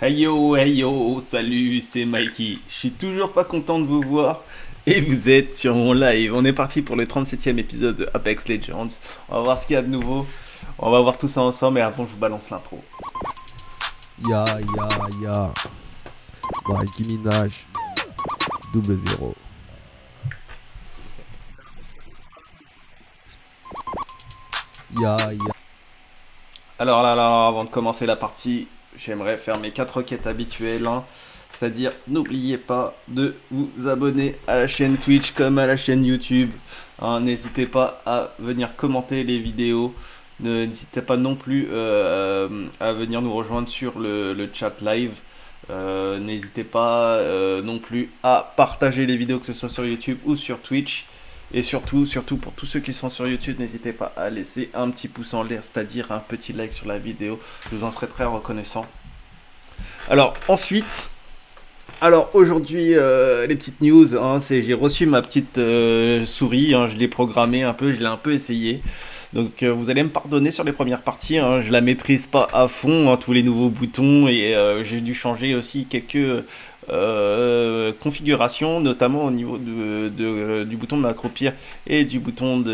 Hey yo, salut, c'est Mikey. Je suis toujours pas content de vous voir. Et vous êtes sur mon live. On est parti pour le 37e épisode de Apex Legends. On va voir ce qu'il y a de nouveau. On va voir tout ça ensemble. Et avant, je vous balance l'intro. Ya, ya, ya. Mikey Minaj. 00. Ya, ya. Alors là, avant de commencer la partie, j'aimerais faire mes 4 requêtes habituelles, hein. C'est-à-dire, n'oubliez pas de vous abonner à la chaîne Twitch comme à la chaîne YouTube, hein. N'hésitez pas à venir commenter les vidéos. N'hésitez pas non plus à venir nous rejoindre sur le chat live. N'hésitez pas non plus à partager les vidéos, que ce soit sur YouTube ou sur Twitch. Et surtout pour tous ceux qui sont sur YouTube, n'hésitez pas à laisser un petit pouce en l'air, c'est-à-dire un petit like sur la vidéo. Je vous en serai très reconnaissant. Alors ensuite, aujourd'hui, les petites news, hein, j'ai reçu ma petite souris, hein, je l'ai programmée un peu, je l'ai un peu essayé. Donc vous allez me pardonner sur les premières parties, hein, je la maîtrise pas à fond, hein, tous les nouveaux boutons, et j'ai dû changer aussi quelques configurations, notamment au niveau du bouton de m'accroupir et du bouton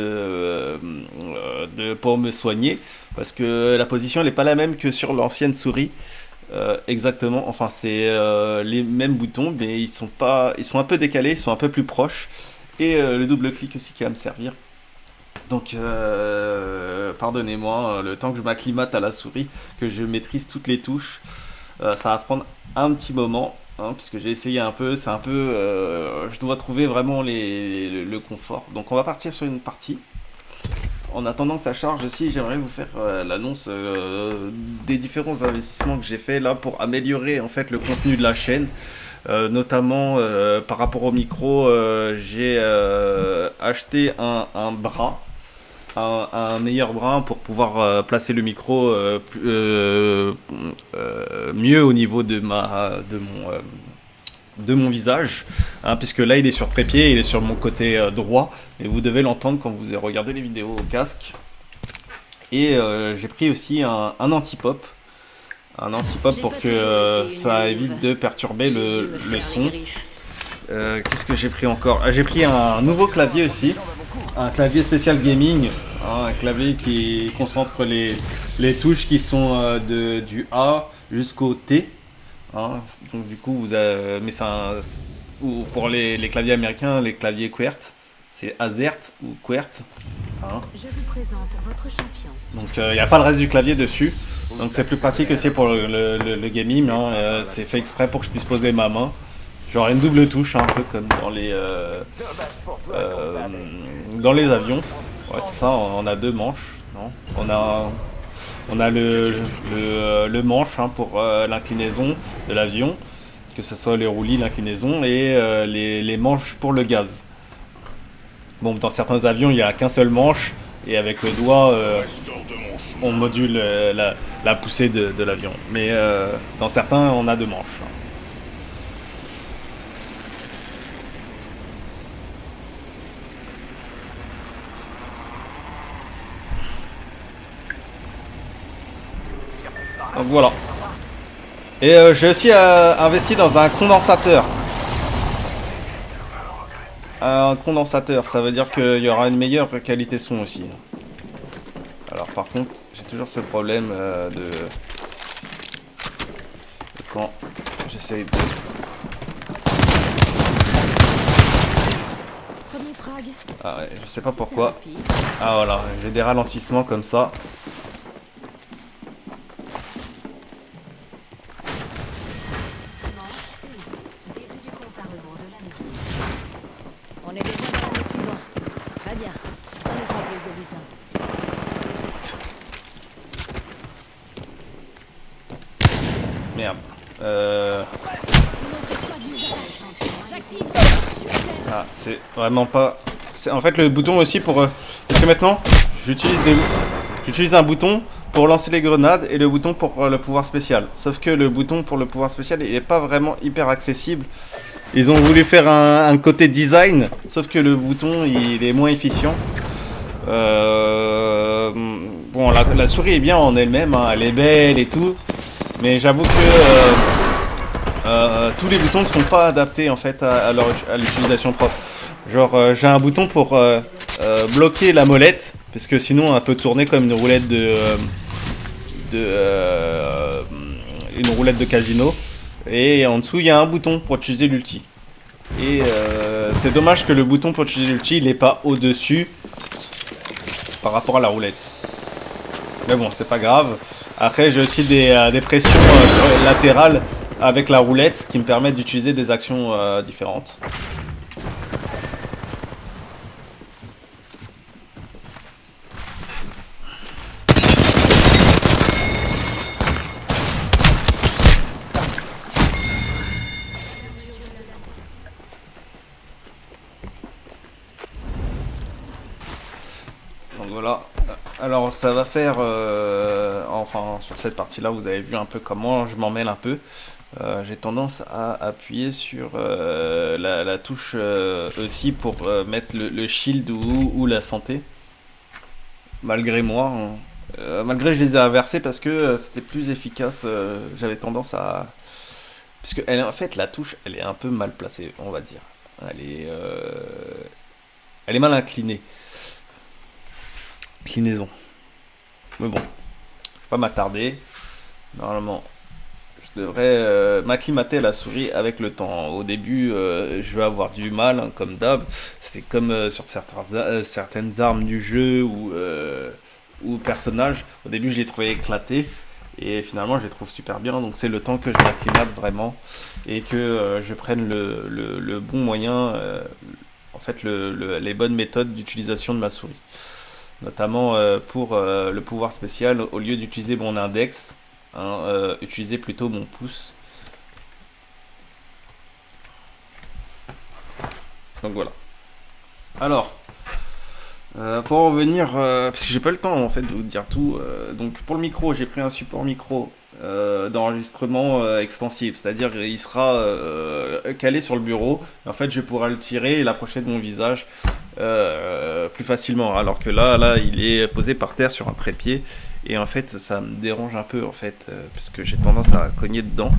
pour me soigner, parce que la position n'est pas la même que sur l'ancienne souris. Exactement, enfin c'est les mêmes boutons, mais ils sont un peu décalés, ils sont un peu plus proches, et le double clic aussi qui va me servir. Donc pardonnez-moi, le temps que je m'acclimate à la souris, que je maîtrise toutes les touches, ça va prendre un petit moment, hein, puisque j'ai essayé un peu, c'est un peu, je dois trouver vraiment le confort. Donc on va partir sur une partie. En attendant que ça charge aussi, j'aimerais vous faire l'annonce des différents investissements que j'ai fait là pour améliorer en fait le contenu de la chaîne. Notamment par rapport au micro, j'ai acheté un bras, un meilleur bras pour pouvoir placer le micro mieux au niveau de mon visage, hein, puisque là il est sur trépied, il est sur mon côté droit, et vous devez l'entendre quand vous regardez les vidéos au casque. Et j'ai pris aussi un anti-pop. Un anti-pop pour que ça évite de perturber le son. Qu'est-ce que j'ai pris encore? J'ai pris un nouveau clavier aussi. Un clavier spécial gaming. Hein, un clavier qui concentre les touches qui sont du A jusqu'au T. Hein, donc du coup, mais ou pour les claviers américains, les claviers QWERTY, c'est AZERT ou QWERTY. Hein. Je vous présente votre champion. Donc il n'y a pas le reste du clavier dessus. Donc c'est plus pratique aussi pour le gaming. Hein. C'est fait exprès pour que je puisse poser ma main. J'aurai une double touche, hein, un peu comme dans les avions. Ouais, c'est ça, on a deux manches. Non, on a le manche, hein, pour l'inclinaison de l'avion, que ce soit les roulis, l'inclinaison, et les manches pour le gaz. Bon, dans certains avions, il n'y a qu'un seul manche, et avec le doigt, on module la poussée de l'avion. Mais dans certains, on a deux manches. Donc voilà. Et j'ai aussi investi dans un condensateur. Un condensateur, ça veut dire qu'il y aura une meilleure qualité son aussi. Alors par contre, j'ai toujours ce problème de quand j'essaye de... Premier frag. Ah ouais, je sais pas pourquoi. Ah voilà, j'ai des ralentissements comme ça. On est déjà dans l'année suivante. Très bien. Ça nous fera plus de bulletins. Merde. J'active. Ah, c'est vraiment pas... En fait, le bouton aussi pour... Parce que maintenant, j'utilise un bouton pour lancer les grenades et le bouton pour le pouvoir spécial. Sauf que le bouton pour le pouvoir spécial, il est pas vraiment hyper accessible. Ils ont voulu faire un côté design, sauf que le bouton, il est moins efficient. Bon, la souris est bien en elle-même, hein, elle est belle et tout. Mais j'avoue que tous les boutons ne sont pas adaptés en fait à l'utilisation propre. Genre j'ai un bouton pour bloquer la molette, parce que sinon elle peut tourner comme une roulette une roulette de casino. Et en dessous il y a un bouton pour utiliser l'ulti. Et c'est dommage que le bouton pour utiliser l'ulti il n'est pas au-dessus par rapport à la roulette. Mais bon, c'est pas grave. Après, j'ai aussi des pressions latérales avec la roulette qui me permettent d'utiliser des actions différentes. Donc voilà. Alors ça va faire, enfin sur cette partie-là, vous avez vu un peu comment je m'en mêle un peu. J'ai tendance à appuyer sur la touche aussi pour mettre le shield ou la santé. Malgré moi, hein. Malgré je les ai inversés parce que c'était plus efficace. J'avais tendance à... Parce que en fait la touche elle est un peu mal placée, on va dire. Elle est mal inclinée. Inclinaison. Mais bon, je vais pas m'attarder. Normalement, je devrais m'acclimater à la souris avec le temps. Au début, je vais avoir du mal, hein, comme d'hab. C'était comme sur certaines armes du jeu ou personnages. Au début, je les trouvais éclatés. Et finalement, je les trouve super bien. Donc, c'est le temps que je m'acclimate vraiment. Et que je prenne le bon moyen. En fait, les bonnes méthodes d'utilisation de ma souris. Notamment pour le pouvoir spécial, au lieu d'utiliser mon index, hein, utiliser plutôt mon pouce. Donc voilà. Alors, pour en revenir, parce que j'ai pas le temps en fait de vous dire tout, donc pour le micro, j'ai pris un support micro d'enregistrement extensif, c'est-à-dire il sera calé sur le bureau, et en fait je pourrai le tirer et l'approcher de mon visage plus facilement, alors que là il est posé par terre sur un trépied, et en fait ça me dérange un peu en fait, parce que j'ai tendance à cogner dedans,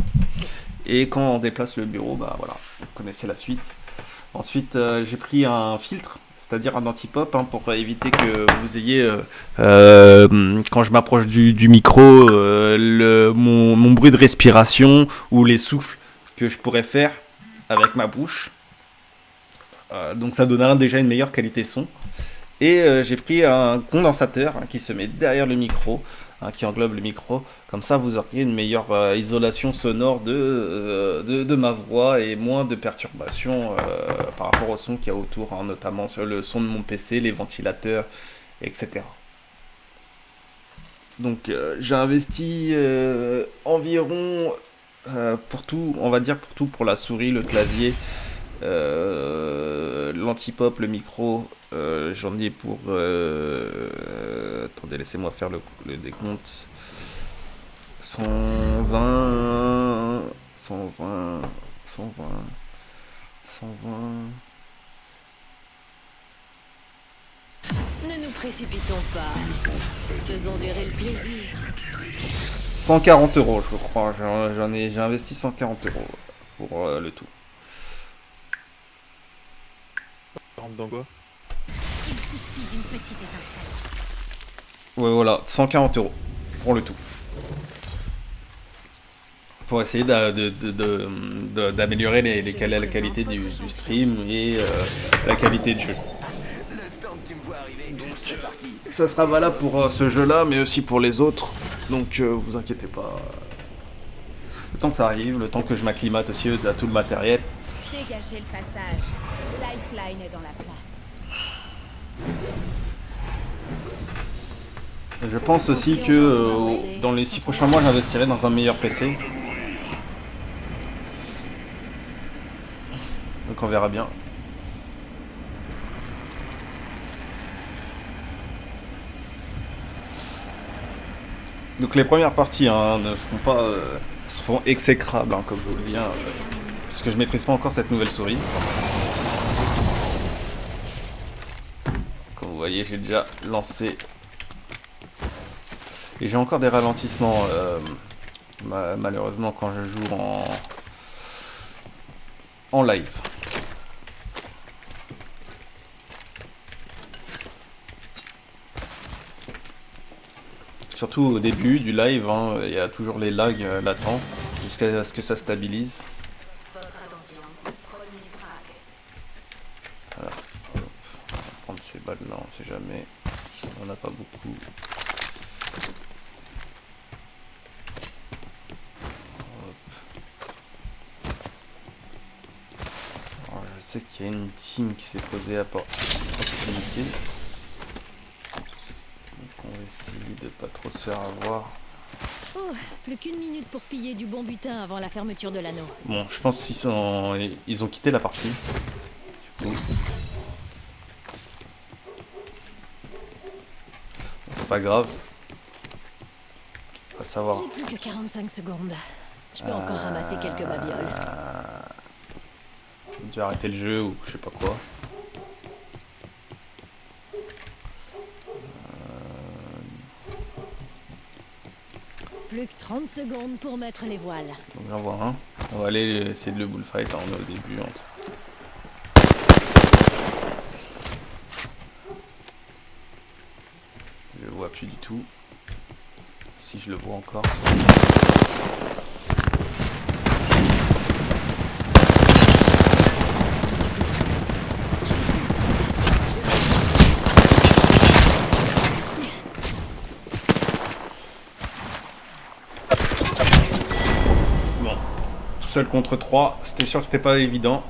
et quand on déplace le bureau, bah voilà, vous connaissez la suite. Ensuite j'ai pris un filtre, c'est-à-dire un anti-pop, hein, pour éviter que vous ayez, quand je m'approche du micro, mon bruit de respiration ou les souffles que je pourrais faire avec ma bouche. Donc ça donnera déjà une meilleure qualité son. Et j'ai pris un condensateur, hein, qui se met derrière le micro, hein, qui englobe le micro. Comme ça, vous auriez une meilleure isolation sonore de ma voix et moins de perturbations par rapport au son qu'il y a autour, hein, notamment sur le son de mon PC, les ventilateurs, etc. Donc j'ai investi environ pour tout, on va dire pour tout, pour la souris, le clavier, l'anti-pop, le micro, j'en ai pour... attendez, laissez-moi faire le décompte. 120, 120, 120, 120... Ne nous précipitons pas. Faisons durer le plaisir. 140 euros, je crois. J'ai investi 140 euros pour le tout. Rentre dans quoi? Il suffit d'une petite étincelle. Ouais, voilà, 140 euros pour le tout. Pour essayer d'améliorer la qualité du stream et la qualité de jeu. Ça sera valable pour ce jeu-là, mais aussi pour les autres. Donc vous inquiétez pas. Le temps que ça arrive, le temps que je m'acclimate aussi à tout le matériel. Dégagez le passage. Lifeline est dans la place. Je pense aussi que dans les 6 prochains mois, j'investirai dans un meilleur PC. Donc on verra bien. Donc les premières parties, hein, ne seront pas seront exécrables, hein, comme je vous le dis, parce que je maîtrise pas encore cette nouvelle souris. Comme vous voyez, j'ai déjà lancé et j'ai encore des ralentissements malheureusement quand je joue en live. Surtout au début du live, hein, il y a toujours les lags latents jusqu'à ce que ça stabilise. Voilà. Hop. On va prendre ces balles là, on sait jamais. On n'a pas beaucoup. Alors, je sais qu'il y a une team qui s'est posée à proximité. On va essayer de pas trop se faire avoir. Oh, plus qu'une minute pour piller du bon butin avant la fermeture de l'anneau. Bon, je pense qu'ils ont quitté la partie. Du coup. C'est pas grave. On va savoir. J'ai plus que 45 secondes. Je peux encore ramasser quelques babioles. J'ai dû arrêter le jeu ou je sais pas quoi. Plus que 30 secondes pour mettre les voiles. Donc on va voir un. On va aller essayer de le bullfight, hein, on est au début. Hein. Je le vois plus du tout. Si je le vois encore. Bon, tout seul contre 3, c'était sûr que c'était pas évident.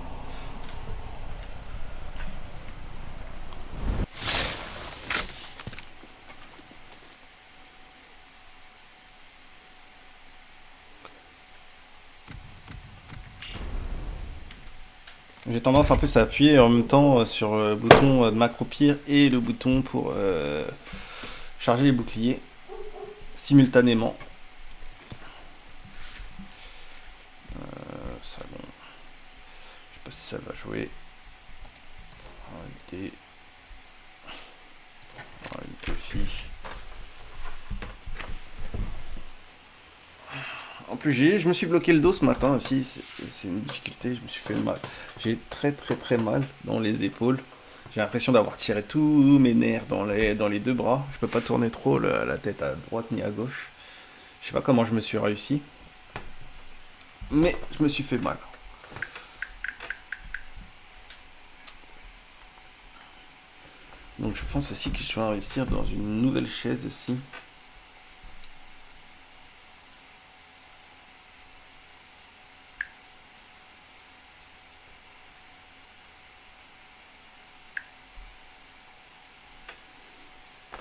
J'ai tendance un peu à appuyer en même temps sur le bouton de macro-pire et le bouton pour charger les boucliers simultanément. Ça, bon. Je sais pas si ça va jouer. En réalité aussi. En plus, je me suis bloqué le dos ce matin aussi, c'est une difficulté, je me suis fait mal. J'ai très mal dans les épaules. J'ai l'impression d'avoir tiré tous mes nerfs dans les deux bras. Je peux pas tourner trop la tête à droite ni à gauche. Je sais pas comment je me suis réussi. Mais je me suis fait mal. Donc je pense aussi que je vais investir dans une nouvelle chaise aussi.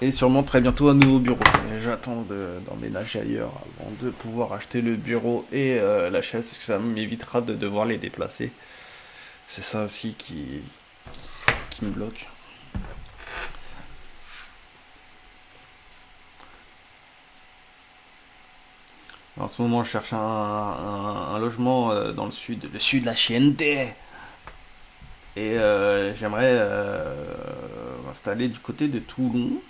Et sûrement très bientôt un nouveau bureau. J'attends d'emménager ailleurs avant de pouvoir acheter le bureau et la chaise parce que ça m'évitera de devoir les déplacer. C'est ça aussi qui me bloque. En ce moment, je cherche un logement dans le sud de la Chiente. Et j'aimerais m'installer du côté de Toulon.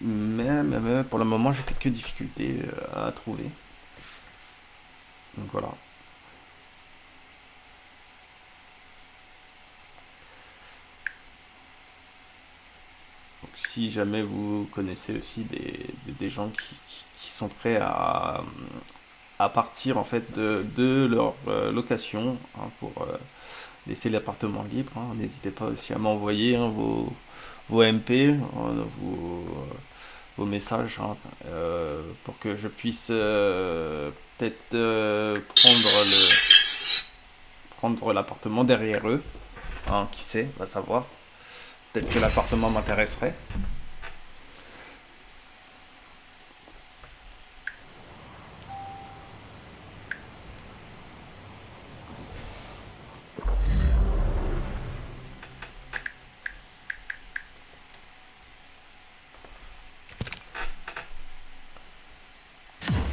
Mais pour le moment, j'ai quelques difficultés à trouver. Donc voilà. Donc, si jamais vous connaissez aussi des gens qui sont prêts à partir en fait de leur location hein, pour laisser l'appartement libre, hein, n'hésitez pas aussi à m'envoyer hein, vos MP, vos messages hein, pour que je puisse peut-être prendre l'appartement derrière eux. Hein, qui sait, va savoir. Peut-être que l'appartement m'intéresserait.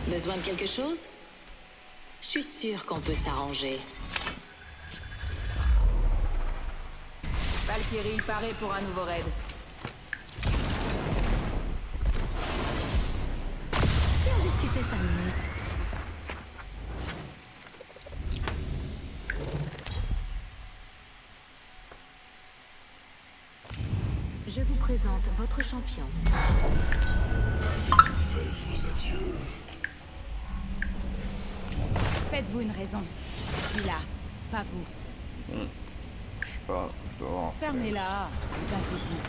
Besoin de quelque chose? Je suis sûre qu'on peut s'arranger. Valkyrie, paré pour un nouveau raid. Si on discutait 5 minutes. Je vous présente votre champion. Faites-vous une raison. Je suis là, pas vous. Je sais pas, je dois voir. Fermez-la. Battez-vous.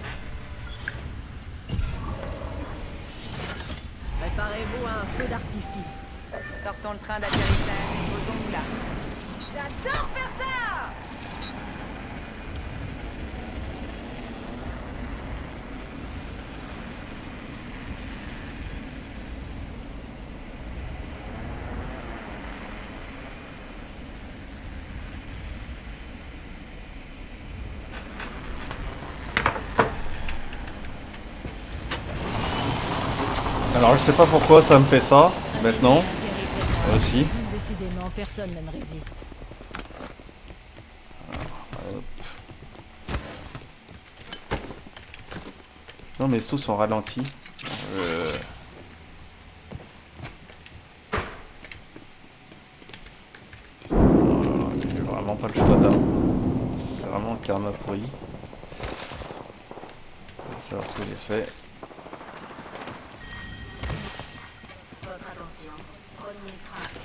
Préparez-vous à un feu d'artifice. Sortons le train d'atterrissage et posons-nous là. J'adore faire ça! Alors je sais pas pourquoi ça me fait ça, maintenant, aussi. Décidément, personne ne me résiste. Hop. Non mes sauts sont ralentis. J'ai vraiment pas le choix là. C'est vraiment un karma pourri. Je vais savoir ce que j'ai fait. Votre attention. Premier frappe.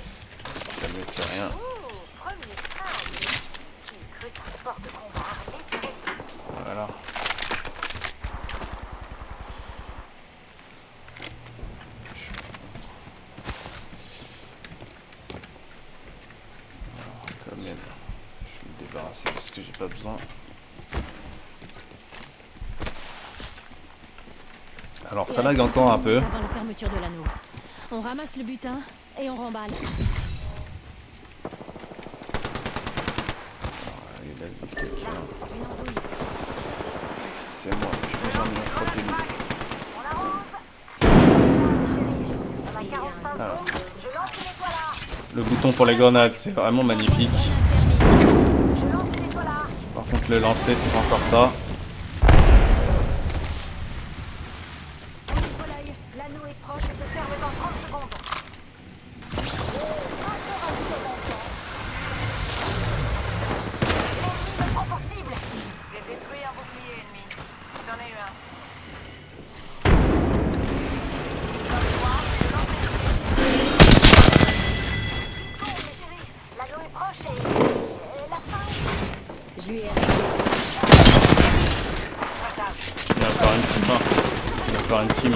Ça ne fait rien. Premier frappe. Une crue un sport de combat armé serait parti. Voilà. Alors, quand même, je vais me débarrasser parce que j'ai pas besoin. Alors ça lag encore un peu. Avant la fermeture de l'anneau. On ramasse le butin et on remballe. Il a vu quelqu'un. Une andouille. C'est moi, j'ai besoin de me frotter lui. On a 45 Alors, secondes. Je lance une étoile. le bouton pour les grenades, c'est vraiment magnifique. Je lance une étoile. Par contre, le lancer, c'est pas encore ça. On ouvre l'œil. L'anneau est proche et se ferme dans 30 secondes. L'ennemi me prend pour cible. J'ai détruit un bouclier ennemi. J'en ai eu un. Seconde, mes chéris. L'anneau est proche et la fin. Je lui ai réglé. Il y a encore une team. Il y a encore une team.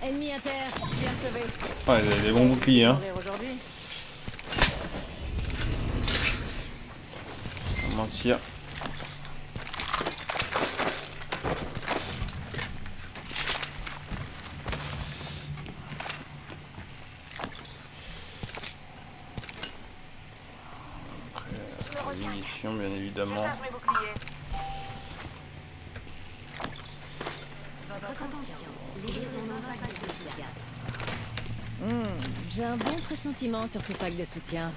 Ennemi à terre. Bien sauvé. Ouais, il a des bons boucliers. Hein. Mourir aujourd'hui. Sans mentir. Après, les munitions, bien évidemment. Charge mes boucliers. Votre attention. Liaison non pack de soutien. J'ai un bon pressentiment sur ce pack de soutien.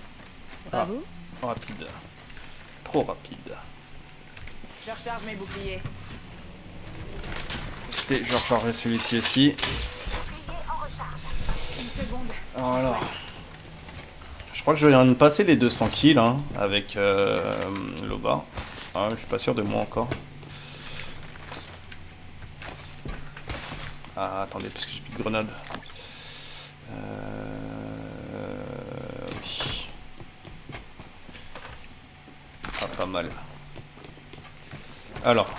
Pas Ah. vous? Rapide. Trop rapide. Je recharge mes boucliers. Et je rechargerai celui-ci aussi. Bouclier en recharge. Une seconde. Alors. Je crois que je viens de passer les 200 kills hein, avec Loba. Ah, je suis pas sûr de moi encore. Ah, attendez, parce que j'ai plus de grenades. Oui. Ah, pas mal. Alors.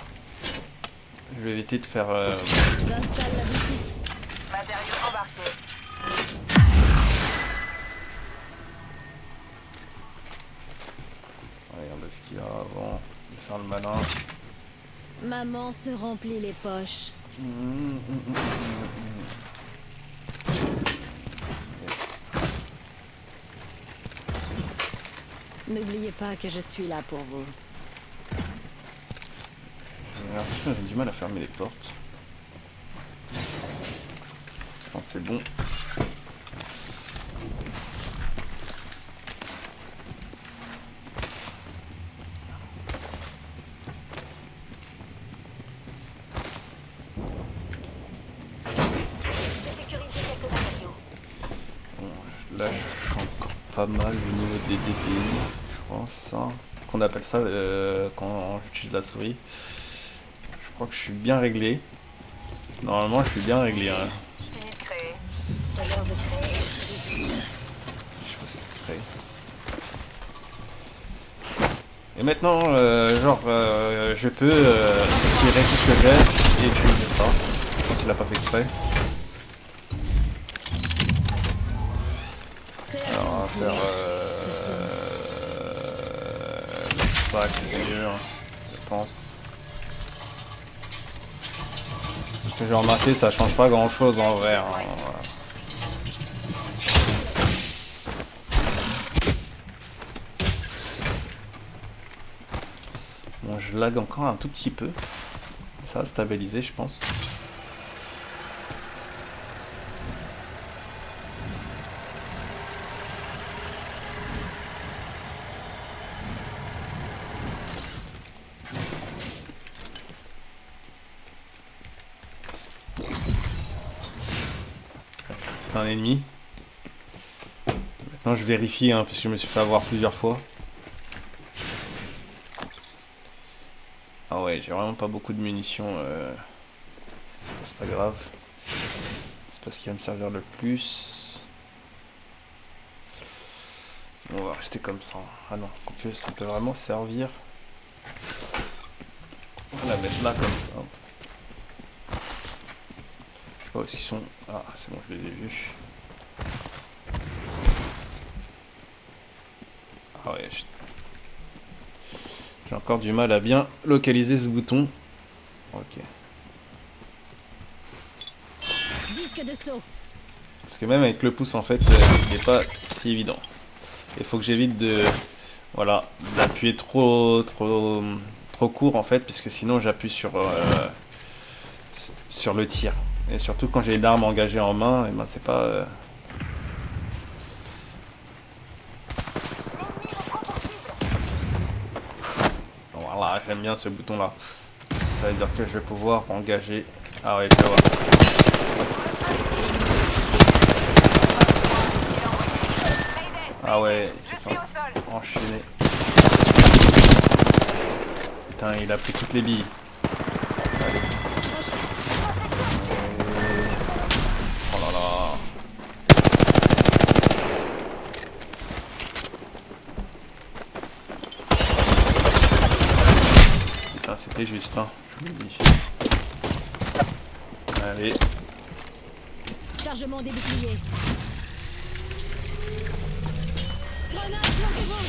Je vais éviter de faire... J'installe la boutique. Matériaux embarqués. Regarde ce qu'il y a avant de faire le malin. Maman se remplit les poches. N'oubliez pas que je suis là pour vous. J'ai l'impression que j'ai du mal à fermer les portes. Je pense que c'est bon. J'ai sécurisé quelques matériaux. Bon, là, je suis encore pas mal au niveau des DPI, je pense, ça. Qu'on appelle ça quand j'utilise la souris. Je crois que je suis bien réglé. Normalement, je suis bien réglé. Hein. Je finis de créer. C'est l'heure de créer. Je sais pas ce que c'est. Et maintenant, je peux tirer tout ce que j'ai et utiliser ça. Je pense qu'il a pas fait exprès. Alors, on va faire le sac, c'est mieux, hein, je pense. Ce que j'ai remarqué, ça change pas grand chose en vrai. Hein, voilà. Bon, je lag encore un tout petit peu. Ça va stabiliser, je pense. C'est un ennemi. Maintenant, je vérifie, hein, parce que je me suis fait avoir plusieurs fois. Ah ouais, j'ai vraiment pas beaucoup de munitions. C'est pas grave. C'est pas ce qui va me servir le plus. On va rester comme ça. Ah non, quoique ça peut vraiment servir. On va la mettre là comme ça. Je sais pas où est-ce qu'ils sont. Ah, c'est bon, je les ai vus. Ah ouais, j'ai encore du mal à bien localiser ce bouton. Ok. Disque de saut. Parce que même avec le pouce, en fait, il n'est pas si évident. Il faut que j'évite de, voilà, d'appuyer trop court, en fait, puisque sinon j'appuie sur le tir. Et surtout quand j'ai une arme engagée en main, et ben c'est pas. Voilà, j'aime bien ce bouton là. Ça veut dire que je vais pouvoir engager. Ah ouais, je vais voir. Ah ouais, il s'est fait enchaîner. Putain, il a pris toutes les billes. Allez. Oh là là. Putain, c'était juste, hein. Je vous le dis. Allez. Chargement des boucliers. Grenade, lancez-vous.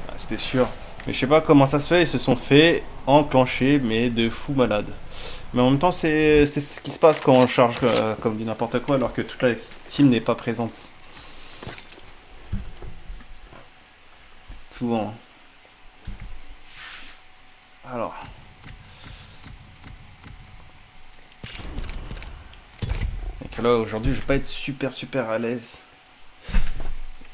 Ah, c'était sûr. Mais je sais pas comment ça se fait, ils se sont fait enclencher, mais de fou malade. Mais en même temps, c'est ce qui se passe quand on charge comme du n'importe quoi, alors que toute la team n'est pas présente. Souvent. Alors. Et que là, aujourd'hui, je vais pas être super à l'aise.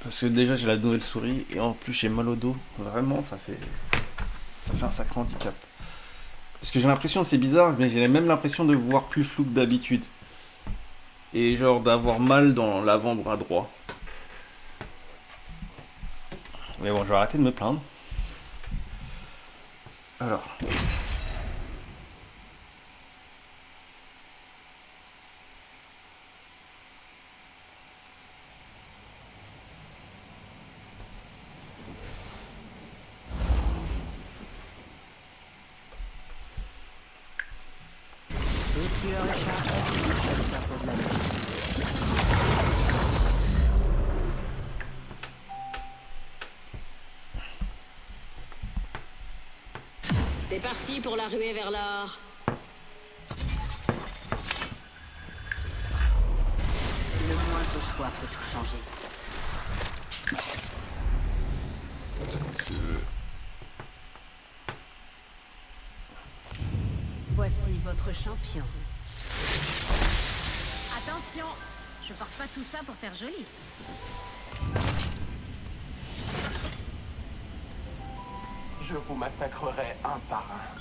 Parce que déjà j'ai la nouvelle souris et en plus j'ai mal au dos. Vraiment ça fait un sacré handicap. Parce que j'ai l'impression, c'est bizarre, mais j'ai même l'impression de voir plus flou que d'habitude. Et genre d'avoir mal dans l'avant-bras droit. Mais bon, je vais arrêter de me plaindre. Alors. C'est parti pour la ruée vers l'or. Le moindre choix peut tout changer. Voici votre champion. Attention, je porte pas tout ça pour faire joli. Je vous massacrerai un par un.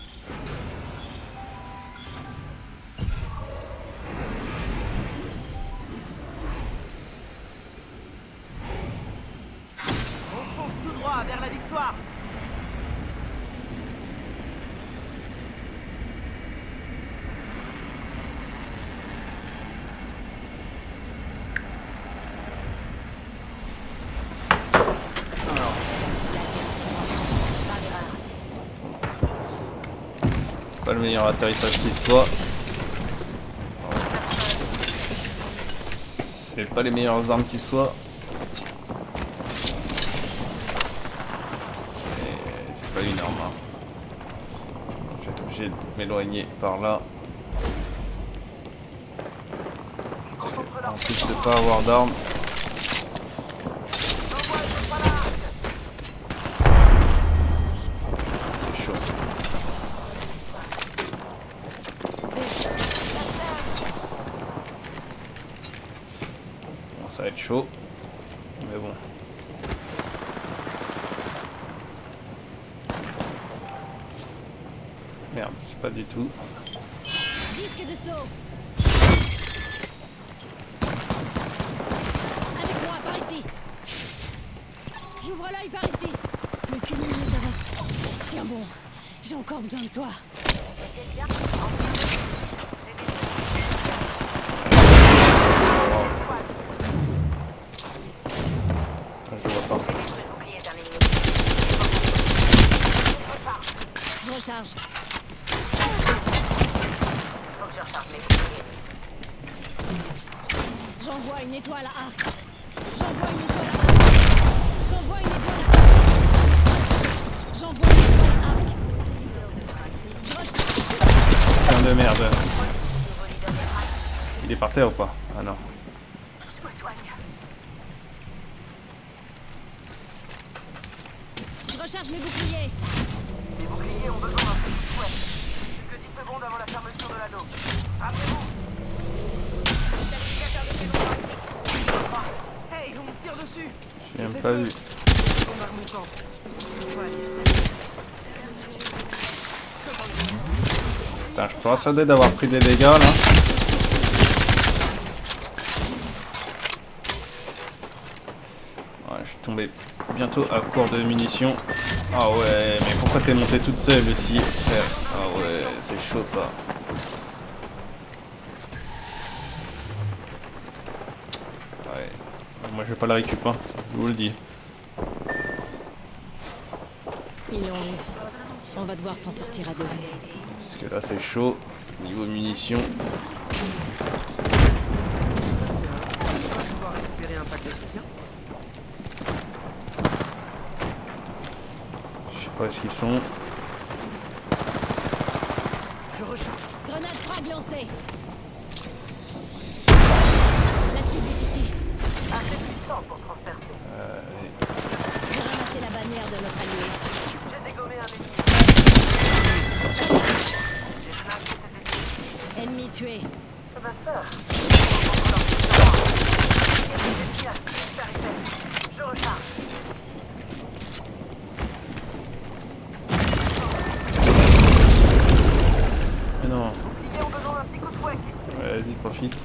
le meilleur atterrissage qui soit. C'est pas les meilleures armes qui soient. Et j'ai pas une arme. Hein. Je vais être obligé de m'éloigner par là. En plus de pas avoir d'armes. C'est chaud. Bon, ça va être chaud. Mais bon. Merde, c'est pas du tout. Disque de saut. Avec moi, par ici. J'ouvre l'œil par ici. Plus qu'une minute avant. Tiens bon, j'ai encore besoin de toi. Je vois pas. Je recharge. J'envoie une étoile à arc. J'envoie une étoile à arc. J'envoie une étoile à arc. J'envoie une étoile à arc. Putain de merde. Il est par terre ou pas? Ah non. Je recharge mes boucliers. Les boucliers ont besoin d'un petit fouet. Plus que 10 secondes avant la fermeture de l'anneau. Rappelez-vous. Stabilisateur de phénomène. Hey, on me tire dessus. J'ai même pas vu. On marque mon camp. Putain, je suis persuadé d'avoir pris des dégâts là. Ouais, je suis tombé bientôt à court de munitions. Ah ouais, mais pourquoi t'es montée toute seule aussi? Ah ouais, c'est chaud ça. Ouais. Moi je vais pas la récup, hein, je vous le dis. Ils l'ont eu. On va devoir s'en sortir à deux. Parce que là c'est chaud, niveau munitions. On va récupérer un paquet de soutien. Je sais pas où est-ce qu'ils sont. Je recharge. Grenade frag lancée. La cible est ici. Assez puissant pour transpercer. J'ai ramassé la bannière de notre allié. J'ai dégommé un ennemi. J'ai flingué cet ennemi. Ennemi tué. Ma sœur. Je recharge. Mais non, Les ont besoin d'un petit coup de fouet. ouais, vas-y profite.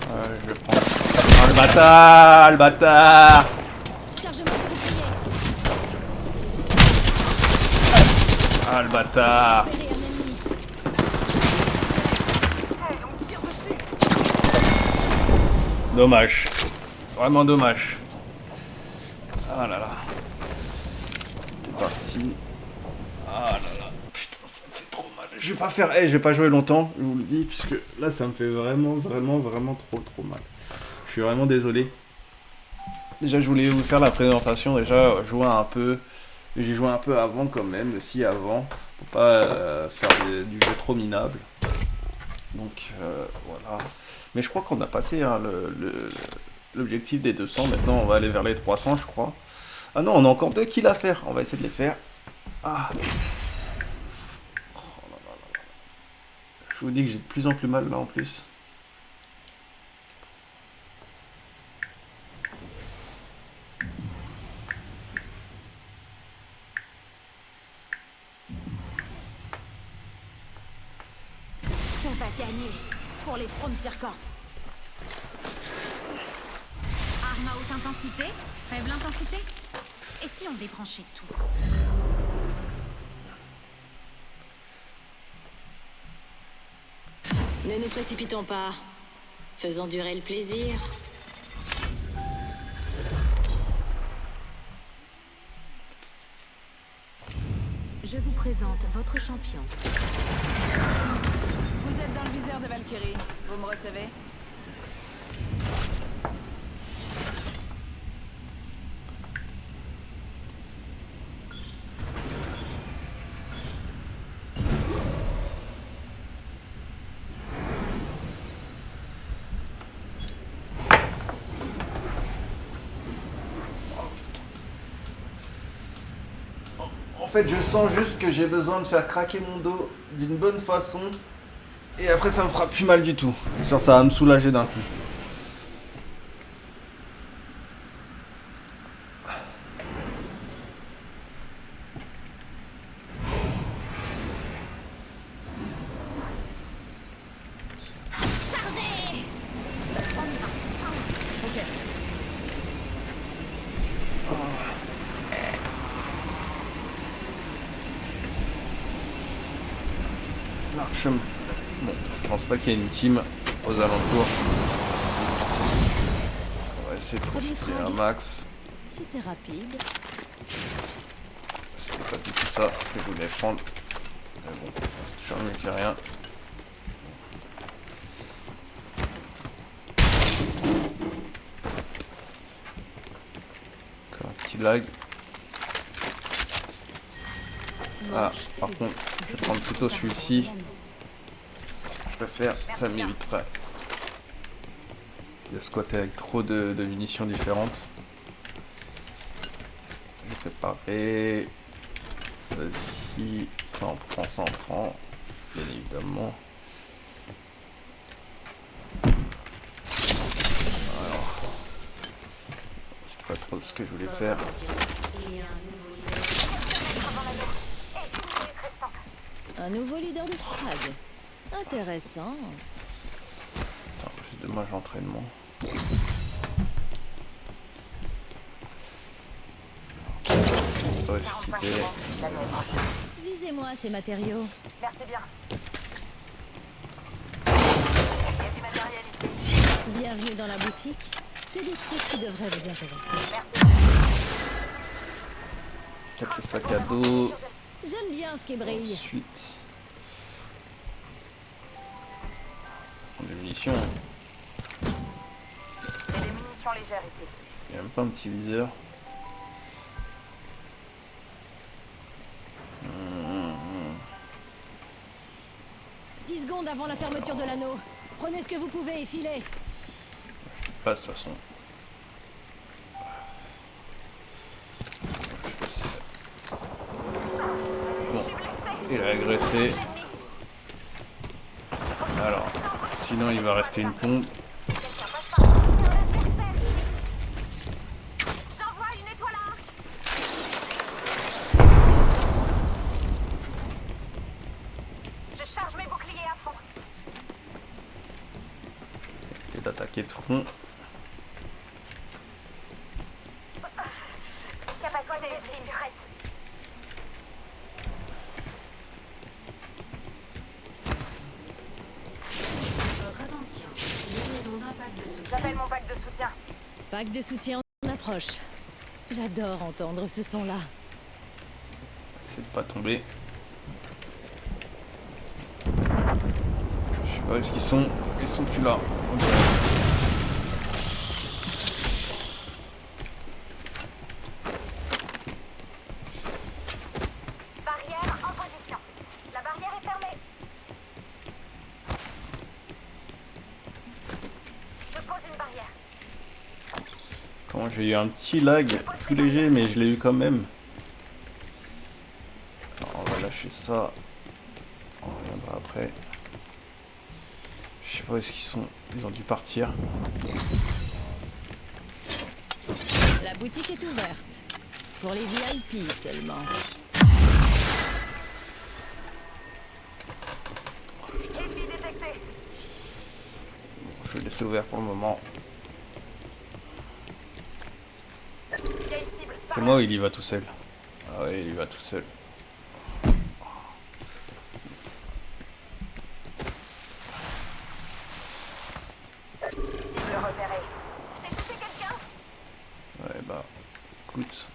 Je le prends. Oh le bâtard, le bâtard. Chargement de bouclier. Ah le bâtard. Repérez un ennemi. Hey, on me tire dessus. Dommage. Vraiment dommage. Ah là là. C'est parti. Ah là là. Putain, ça me fait trop mal. Je vais pas faire. Je vais pas jouer longtemps, je vous le dis, puisque là ça me fait vraiment trop mal. Je suis vraiment désolé. Déjà je voulais vous faire la présentation, déjà jouer un peu. J'ai joué un peu avant quand même, aussi avant. Pour pas faire du jeu trop minable. Donc voilà. Mais je crois qu'on a passé hein, l'objectif des 200. Maintenant, on va aller vers les 300, je crois. Ah non, on a encore 2 kills à faire. On va essayer de les faire. Ah. Oh là là là là. Je vous dis que j'ai de plus en plus mal là en plus. On va gagner pour les Frontier Corps. Arme à haute intensité, faible intensité. Et si on débranchait tout? Ne nous précipitons pas. Faisons durer le plaisir. Je vous présente votre champion. Vous êtes dans le viseur de Valkyrie. Vous me recevez? En fait, je sens juste que j'ai besoin de faire craquer mon dos d'une bonne façon. Et après, ça me fera plus mal du tout. Genre, ça va me soulager d'un coup. Bon, je pense pas qu'il y ait une team aux alentours. On va essayer de profiter un max. C'était rapide. C'est pas du tout ça que je voulais prendre. Mais bon, c'est toujours mieux que rien. Encore un petit lag. Ah, par contre, je vais prendre plutôt celui-ci. Je préfère, ça m'éviterait de squatter avec trop de munitions différentes. Je vais préparer ça ici, ça en prend, bien évidemment. Alors, c'est pas trop ce que je voulais faire. Un nouveau leader de frag. Intéressant. Attends, juste dommage l'entraînement. Visez-moi ces matériaux. Merci bien. Il y a du matériel ici. Bienvenue dans la boutique. J'ai des trucs qui devraient vous intéresser. 4 sacs à dos. J'aime bien ce qui brille. Ensuite, des munitions. Il y a des munitions légères ici. Il n'y a même pas un petit viseur. 10 secondes avant la fermeture de l'anneau. Prenez ce que vous pouvez et filez. Pas de toute façon. Bon, il a agressé. Alors, sinon il va rester une pompe. J'envoie une étoile à arc. Je charge mes boucliers à fond. Et d'attaquer de front. Capacité durette. J'appelle mon pack de soutien. Pack de soutien en approche. J'adore entendre ce son-là. Essaye de pas tomber. Je sais pas où est-ce qu'ils sont. Ils sont plus là. Barrière en position. La barrière est fermée. Je pose une barrière. Comment j'ai eu un petit lag tout léger, mais je l'ai eu quand même. Alors, on va lâcher ça. On reviendra après. Je sais pas où est-ce qu'ils sont. Ils ont dû partir. La boutique est ouverte. Pour les VIP seulement. Ennemi détecté. Je vais laisser ouvert pour le moment. Il y a une cible. C'est moi ou il y va tout seul? Ah ouais, il y va tout seul. Cible repérée. J'ai touché quelqu'un. Ouais bah, écoute.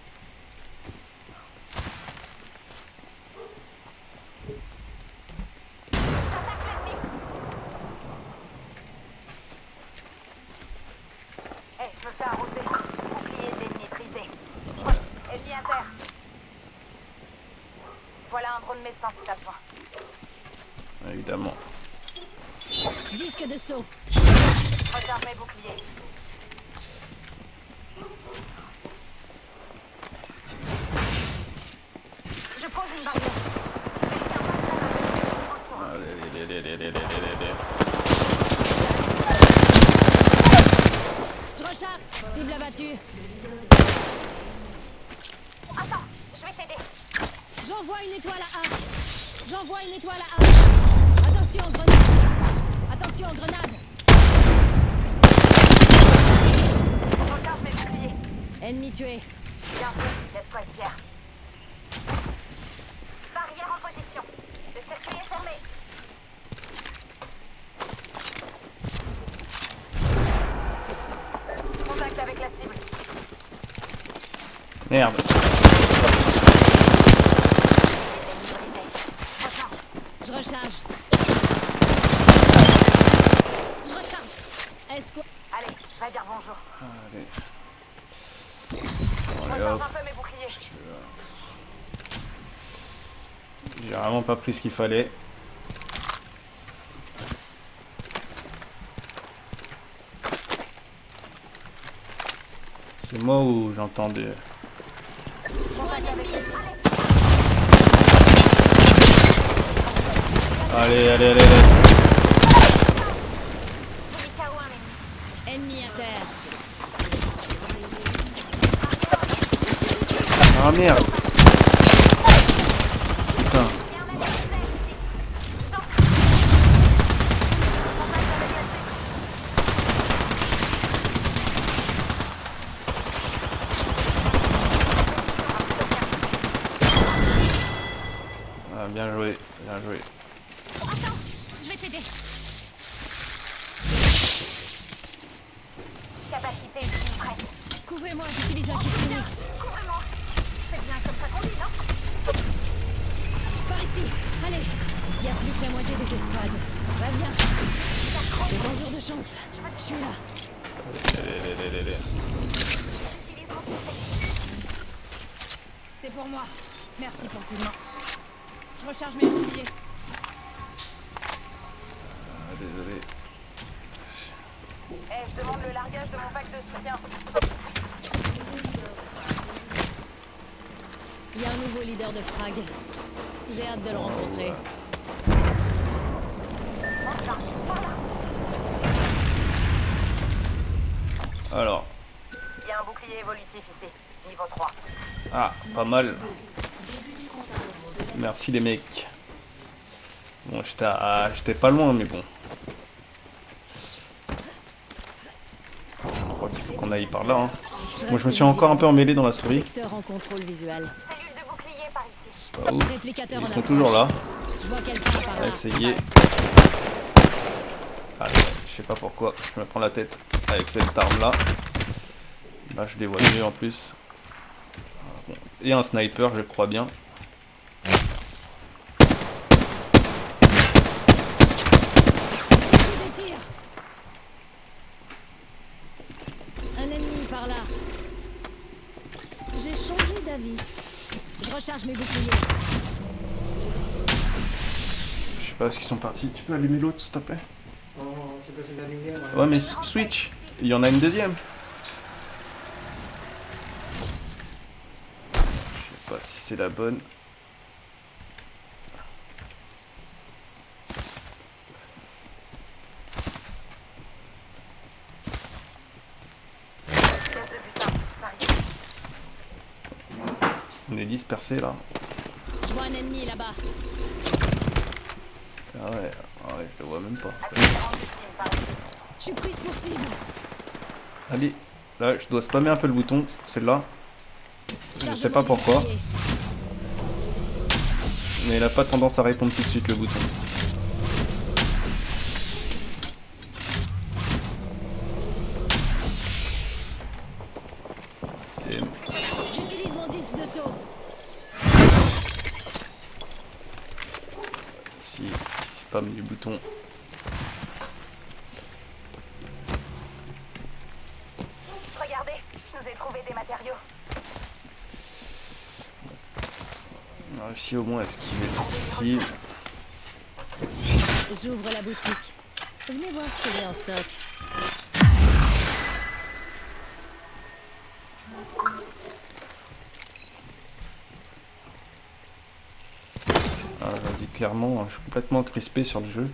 médecin si t'as besoin. Évidemment. Disque de saut. Recharge mes boucliers. Je pose une barrière. Quelqu'un passe là. Allez. Je recharge. Cible abattue. Attends, je vais t'aider. J'envoie une étoile à arc. J'envoie une étoile à arc. Attention, grenade. Attention, grenade. Recharge mes boucliers. Ennemi tué. Bien vu, y a de quoi être fier. Barrière en position. Le circuit est fermé. Contact avec la cible. Merde. Je recharge. Je recharge. Escouade. Allez, va dire bonjour. Allez. Recharge un peu mes boucliers. J'ai vraiment pas pris ce qu'il fallait. C'est moi où j'entends des... Contact avec la cible. Allez. J'ai mis KO un ennemi. Ennemi à terre. Ah merde. Putain. Ah, bien joué. Attends, je vais t'aider. Capacité ultime prête. Couvrez-moi, j'utilise un kit Phoenix. Couvre-moi. C'est bien comme ça qu'on dit, non? Par ici. Allez. Il y a plus que la moitié des escouades. Va bien. C'est un jour de chance. Je suis là. Allez. C'est pour moi. Merci pour le coup de main. Je recharge mes boucliers. Ah, désolé. Je demande le largage de mon pack de soutien. Il y a un nouveau leader de frag. J'ai hâte de le rencontrer. Alors. Il y a un bouclier évolutif ici, niveau 3. Ah, pas mal. Merci les mecs. Bon, j'étais pas loin, mais bon. Je crois qu'il faut qu'on aille par là. Hein. Moi, je me suis encore un peu emmêlé dans la souris. Secteur en contrôle visuel. Cellule de bouclier par ici. C'est pas ouf. Réplicateur en Ils sont approche. toujours là. Je vois quelqu'un par On là. va essayer. Allez, je sais pas pourquoi. Je me prends la tête avec cette arme là. Là, je les vois mieux en plus. Bon. Et un sniper, je crois bien. Des tirs. Un ennemi par là. J'ai changé d'avis. Je recharge mes boucliers. Je sais pas où ils sont partis. Tu peux allumer l'autre, s'il te plaît? Non, j'ai besoin de la lumière. Ouais, mais switch. Il y en a une deuxième. Je sais pas si c'est la bonne. Gaz de butin, par ici. On est dispersés là. Je vois un ennemi là-bas. Ah ouais, je le vois même pas. Attirance ultime par ici. Je suis prise pour cible. Allez, là je dois spammer un peu le bouton, celle-là. Je sais pas Chargement des pourquoi, boucliers. mais il a pas tendance à répondre tout de suite le bouton. Et J'utilise mon disque de saut. si spam du bouton. Regardez, je vous ai trouvé des matériaux. On a réussi au moins à esquiver cette cible. J'ouvre la boutique. Venez voir ce qu'il y a en stock. Ah, je le dis clairement, je suis complètement crispé sur le jeu.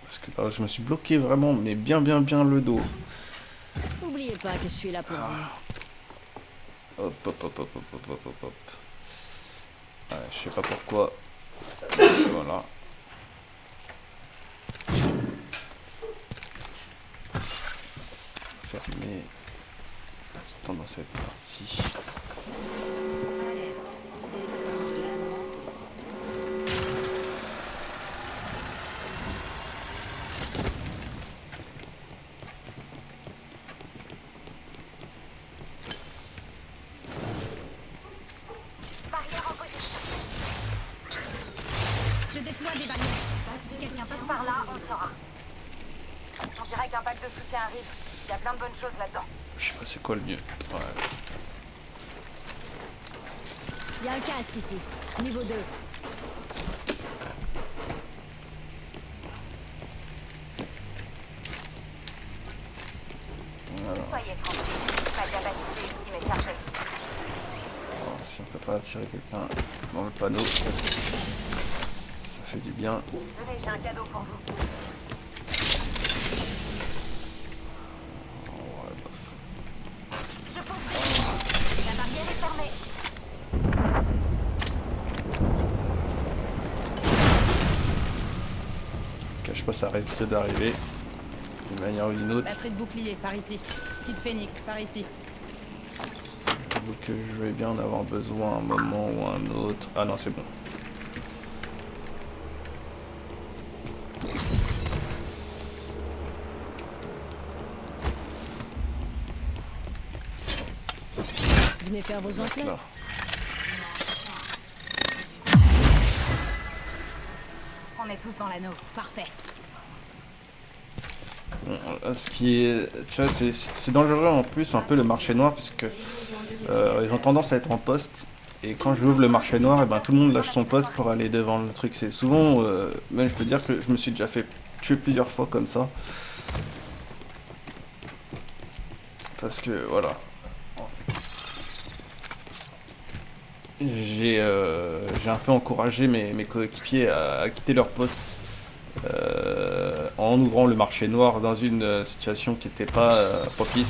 Parce que là, je me suis bloqué vraiment, mais bien le dos. N'oubliez pas que je suis là pour vous. Hop, hop, hop, hop, hop, hop, hop, hop, hop. Ouais, je sais pas pourquoi. Voilà. Fermer. Attends dans cette partie. Barrière en position. Je déploie des barrières. Si quelqu'un passe par là, on le saura. On dirait qu'un pack de soutien arrive. Il y a plein de bonnes choses là-dedans. Je sais pas c'est quoi le mieux. Ouais. Il y a un casque ici. Niveau 2. Soyez tranquille. Ma capacité ultime est chargée. Alors, si on peut pas attirer quelqu'un dans le panneau, ça fait du bien. Venez, j'ai un cadeau pour vous. Ouais, bof. Je pousse. La barrière est fermée. Cache pas, ça risque d'arriver d'une manière ou d'une autre. Batterie de bouclier, par ici. Kit Phoenix, par ici. J'avoue que je vais bien en avoir besoin à un moment ou à un autre. Ah non, c'est bon. Venez faire vos emplettes. Là. On est tous dans l'anneau. Parfait. Bon, ce qui est, tu vois, c'est dangereux en plus un peu le marché noir puisque ils ont tendance à être en poste et quand j'ouvre le marché noir, et ben tout le monde lâche son poste pour aller devant le truc. C'est souvent, même je peux dire que je me suis déjà fait tuer plusieurs fois comme ça parce que voilà. J'ai un peu encouragé mes coéquipiers à quitter leur poste en ouvrant le marché noir dans une situation qui n'était pas propice.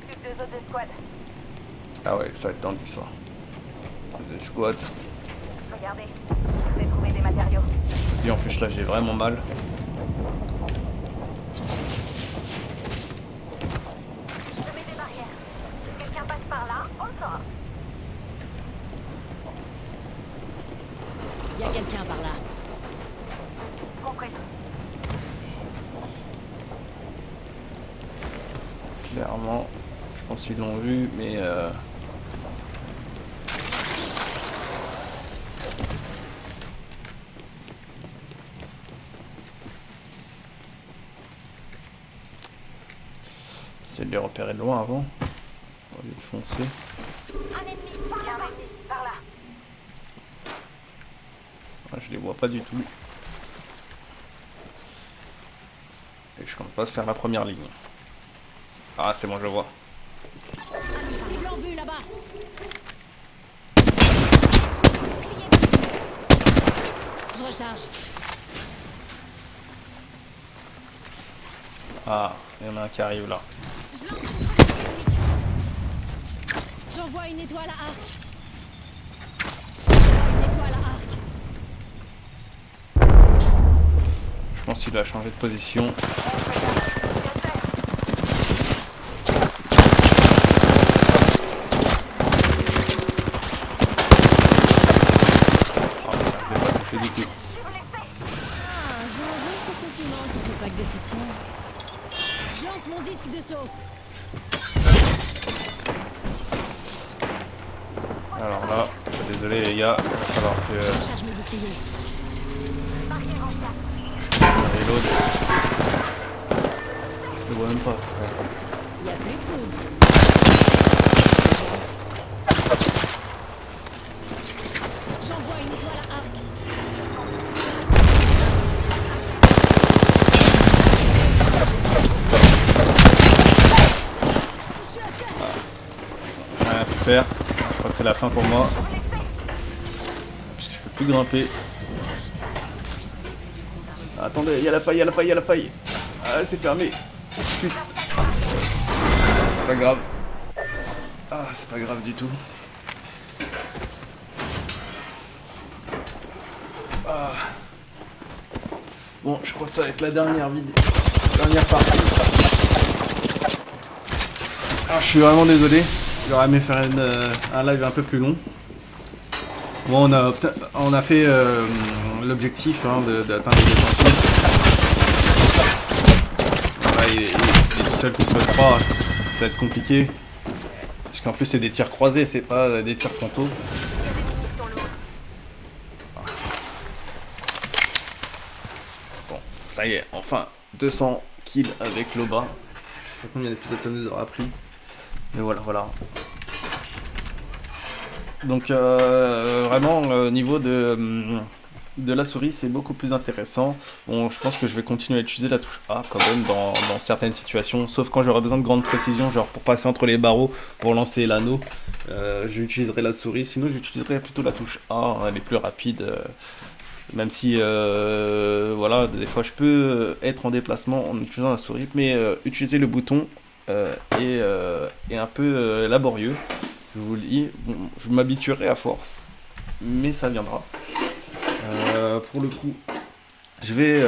Plus que 2 autres escouades. Ah ouais, ça va être tendu ça. Des squads. Regardez, je vous ai trouvé des matériaux. Et en plus là j'ai vraiment mal. Je mets des barrières. Si quelqu'un passe par là, on le saura. Il y a quelqu'un par là. Compris. Clairement, je pense qu'ils l'ont vu, mais c'est de les repérer de loin avant. On va les foncer. Un ennemi, par là. Un ennemi, par là. Ouais, je les vois pas du tout. Et je compte pas faire la première ligne. Ah c'est bon, je vois. Cible en vue là-bas. Je recharge. Ah, il y en a un qui arrive là. Je lance une frappe atomique. J'envoie une étoile à arc. Une étoile à arc. Je pense qu'il a changé de position. Oh, putain, je l'ai pas touché du tout. Ah, j'ai un bon pressentiment sur ce pack de soutien. Je lance mon disque de saut. Alors là, je suis désolé les gars, il va falloir que Je charge mes boucliers. je reload. Je le vois même pas. Ouais. Il y a plus de coups. faire. Je crois que c'est la fin pour moi. Puisque je peux plus grimper. Attendez, il y a la faille, il y a la faille, il y a la faille. Ah, c'est fermé. Putain. C'est pas grave. Ah, c'est pas grave du tout. Ah. Bon, je crois que ça va être la dernière vidéo. Dernière partie. Ah, je suis vraiment désolé. J'aurais aimé faire un live un peu plus long. Bon, on a fait l'objectif d'atteindre les 200 kills. Ouais, il est tout seul contre 3. Ça va être compliqué. Parce qu'en plus, c'est des tirs croisés, c'est pas des tirs frontaux. Bon, ça y est, enfin 200 kills avec l'Oba. Je sais pas combien d'épisodes ça nous aura pris. Mais voilà. Donc vraiment au niveau de la souris c'est beaucoup plus intéressant. Bon, je pense que je vais continuer à utiliser la touche A quand même dans certaines situations, sauf quand j'aurai besoin de grande précision, genre pour passer entre les barreaux, pour lancer l'anneau, j'utiliserai la souris. Sinon j'utiliserai plutôt la touche A, elle est plus rapide. Même si voilà, des fois je peux être en déplacement en utilisant la souris, mais utiliser le bouton est un peu laborieux. Je vous le dis, bon, je m'habituerai à force, mais ça viendra. Pour le coup, je vais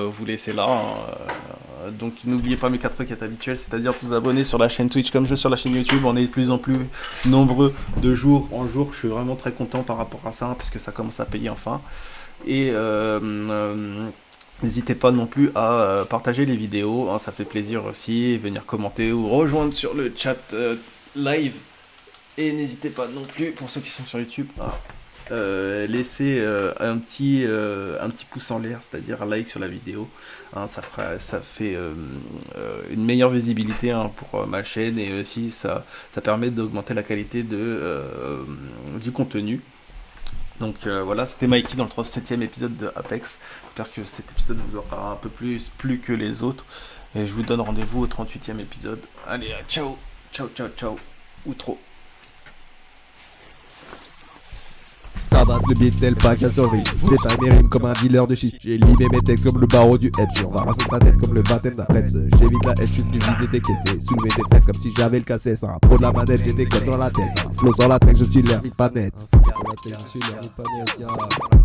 vous laisser là. Donc n'oubliez pas mes 4 requêtes habituelles, c'est-à-dire vous abonner sur la chaîne Twitch comme je sur la chaîne YouTube. On est de plus en plus nombreux de jour en jour. Je suis vraiment très content par rapport à ça, puisque ça commence à payer enfin. Et n'hésitez pas non plus à partager les vidéos, hein, ça fait plaisir aussi, venir commenter ou rejoindre sur le chat live. Et n'hésitez pas non plus, pour ceux qui sont sur YouTube, à laisser un petit pouce en l'air, c'est-à-dire un like sur la vidéo. Hein, ça fait une meilleure visibilité, hein, pour ma chaîne, et aussi ça permet d'augmenter la qualité du contenu. Donc voilà, c'était Mikey dans le 37e épisode de Apex. J'espère que cet épisode vous aura un peu plus plu que les autres. Et je vous donne rendez-vous au 38e épisode. Allez, ciao, ou trop. Tabasse le beat tel pack à survie. C'est un rime comme un dealer de shit. J'ai limé mes textes comme le barreau du FG. On va raser ta tête comme le baptême d'après. J'évite la haine, je suis venu vider tes caissés. Soulever tes fesses comme si j'avais le cassé. C'est un pro de la manette, j'ai des codes dans la tête. Flow sur la tech, je suis l'air vite pas net. Sur la tech, je suis l'air vite pas net,